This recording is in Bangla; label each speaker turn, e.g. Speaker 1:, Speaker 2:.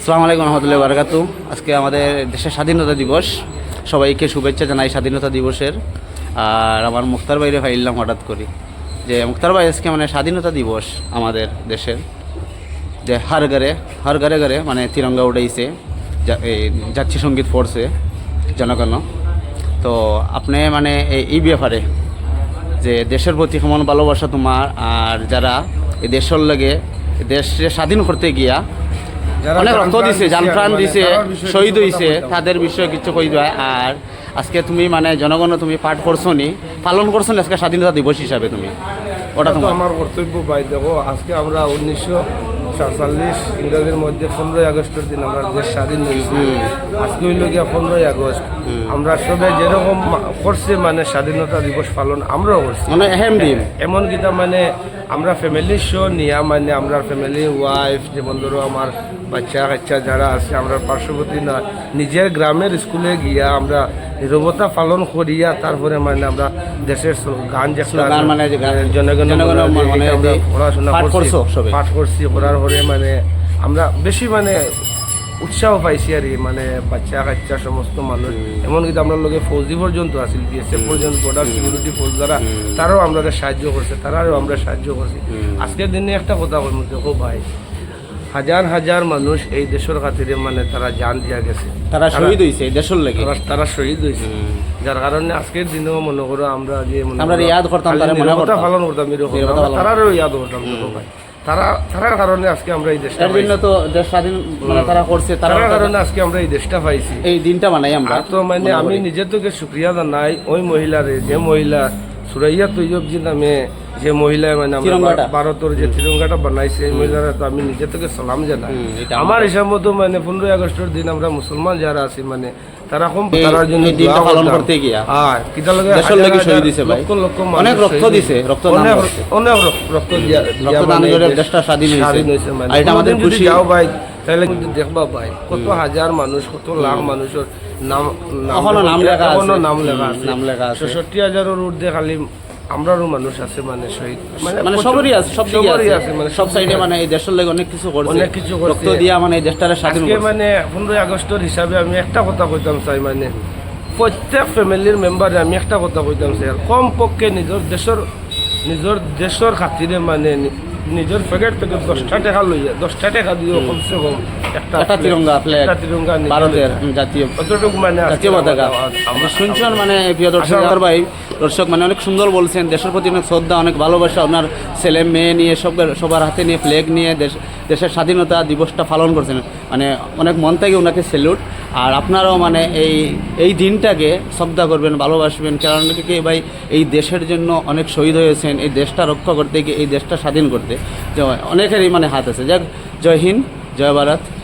Speaker 1: আসসালামু আলাইকুম রহমতুল্লাহি ওয়া বারাকাতুহু। আজকে আমাদের দেশের স্বাধীনতা দিবস, সবাইকে শুভেচ্ছা জানাই স্বাধীনতা দিবসের। আর আমার মুক্তার ভাইরে ফাইলাম হঠাৎ করি যে মুক্তার ভাই আজকে মানে স্বাধীনতা দিবস আমাদের দেশের, যে হার ঘরে ঘরে মানে তিরঙ্গা উড়াইছে, এই জাতীয় সঙ্গীত পড়ছে জনগণ। তো আপনি মানে এই ব্যাপারে যে দেশের প্রতি কেমন ভালোবাসা তোমার, আর যারা এই দেশের লাগে দেশে স্বাধীন করতে গিয়া অনেক রক্ত দিছে, জান প্রাণ দিছে, শহীদ হয়েছে, তাদের বিষয়ে কিছু কই দেয়। আর আজকে তুমি মানে জনগণ তুমি পাঠ করছো নি, পালন করছো নি আজকে স্বাধীনতা দিবস হিসাবে, তুমি ওটা
Speaker 2: তো
Speaker 1: তোমার
Speaker 2: আমার কর্তব্য ভাই। দেখো, আজকে আমরা 1947 ইংরেজির মধ্যে 15ই আগস্টের দিন আমরা দেশ স্বাধীন হয়েছি। আজকে হইল গিয়া 15ই আগস্ট। আমরা সবাই যেরকম করছে মানে স্বাধীনতা দিবস পালন আমরাও করছি,
Speaker 1: মানে এহেম দিন।
Speaker 2: এমন কিতা মানে আমরা ফ্যামিলি শো নিয়া মানে আমরা ফ্যামিলি ওয়াইফ, যেমন ধরো আমার বাচ্চা কাচ্চা যারা আছে, আমরা পার্শ্ববর্তী না নিজের গ্রামের স্কুলে গিয়া আমরা নীরবতা পালন করিয়া তারপরে মানে আমরা দেশের গান
Speaker 1: গান মানে
Speaker 2: জনগণ
Speaker 1: মানে
Speaker 2: আমরা পড়াশোনা
Speaker 1: পাঠ
Speaker 2: করছি,
Speaker 1: করছো সবে?
Speaker 2: পাঠ করছি, করার পরে মানে আমরা বেশি মানে উৎসাহ পাইছি আর কি, মানে বাচ্চা কাচ্চা সমস্ত মানুষ, এমনকি আমরা লোকে ফৌজি পর্যন্ত আসিল, বিএসএফ পর্যন্ত, বর্ডার সিকিউরিটি ফোর্স যারা, তারাও আমরা সাহায্য করছে, তারাও আমরা সাহায্য করছি। আজকের দিনে একটা কথা বলবো, দেখো ভাই, হাজার হাজার মানুষ এই দেশের খাতিরে মানে তারা জান দিয়া গেছে,
Speaker 1: তারা শহীদ হয়েছে দেশের লাগে,
Speaker 2: তারা শহীদ হয়েছে। যার কারণে আজকের দিনেও মনে করো আমরা যে
Speaker 1: আমরা ইয়াদ করতাম, তারা মনে করতাম,
Speaker 2: পালন করতাম, তারারও ইয়াদ করতাম। দেখো ভাই, তারার কারণে আজকে আমরা এই দেশটা
Speaker 1: জন্য তো দেশ স্বাধীন মানে তারা করছে,
Speaker 2: তারার কারণে আজকে আমরা এই দেশটা পাইছি,
Speaker 1: এই দিনটা বানাই আমরা।
Speaker 2: তো মানে আমি নিজে থেকে শুক্রিয়া জানাই ওই মহিলারে, যে মহিলা সুরাইয়া তৈয়বজি নামে যে মহিলা মানে ভারতের যে তিরঙ্গাটা বানাইছে, এই মহিলারা তো আমি নিজে থেকে সালাম জানাই। আমার হিসাব মতো মানে 15ই আগস্টের দিন আমরা মুসলমান যারা আছি মানে তারা কম তারার জন্য
Speaker 1: দিনটা পালন করতে গিয়া দেশের লাগি শহীদ দিছে ভাই, অনেক রক্ত দিছে,
Speaker 2: অনেক রক্ত
Speaker 1: রক্তদান করে দেশটা স্বাধীন হয়েছে। আর এটা আমাদের খুশি।
Speaker 2: যাও ভাই, তাহলে কিন্তু দেখবা ভাই কত হাজার মানুষ, কত লাখ মানুষের নাম লেখা আছে। 66,000-এর ঊর্ধ্বে খালি আমরারও মানুষ আছে মানে শহীদ,
Speaker 1: মানে সবারই আছে, সব দিকেই আছে, মানে সব সাইডে মানে এই দেশের লাগে অনেক কিছু করছে,
Speaker 2: অনেক কিছু
Speaker 1: রক্ত দিয়া মানে এই দেশটারে স্বাধীন করছে।
Speaker 2: মানে 15ই আগস্টের হিসাবে আমি একটা কথা কইতাম চাই, মানে প্রত্যেক ফ্যামিলির মেম্বারে আমি একটা কথা কইতাম চাই, কমপক্ষে নিজের দেশের খাতিরে মানে নিজের প্যাকেট থেকে 10টা টাকা লইয়া 10টা টাকা দিয়ে কমসে কম একটা তিরঙ্গা
Speaker 1: ভারতের জাতীয়
Speaker 2: অতটুকু মানে
Speaker 1: জাতীয় পতাকা আমরা শুনছেন। মানে প্রিয় দর্শক মানে অনেক সুন্দর বলছেন, দেশের প্রতি অনেক শ্রদ্ধা, অনেক ভালোবাসা, ওনার ছেলে মেয়ে নিয়ে সবার হাতে নিয়ে ফ্ল্যাগ নিয়ে দেশের স্বাধীনতা দিবসটা পালন করছেন, মানে অনেক মন থেকে ওনাকে স্যালুট। আর আপনারাও মানে এই দিনটাকে শ্রদ্ধা করবেন, ভালোবাসবেন, কারণ কি ভাই এই দেশের জন্য অনেক শহীদ হয়েছেন, এই দেশটা রক্ষা করতে গিয়ে, এই দেশটা স্বাধীন করতে অনেকেরই মানে হাত আছে। যাক, জয় হিন্দ, জয় ভারত।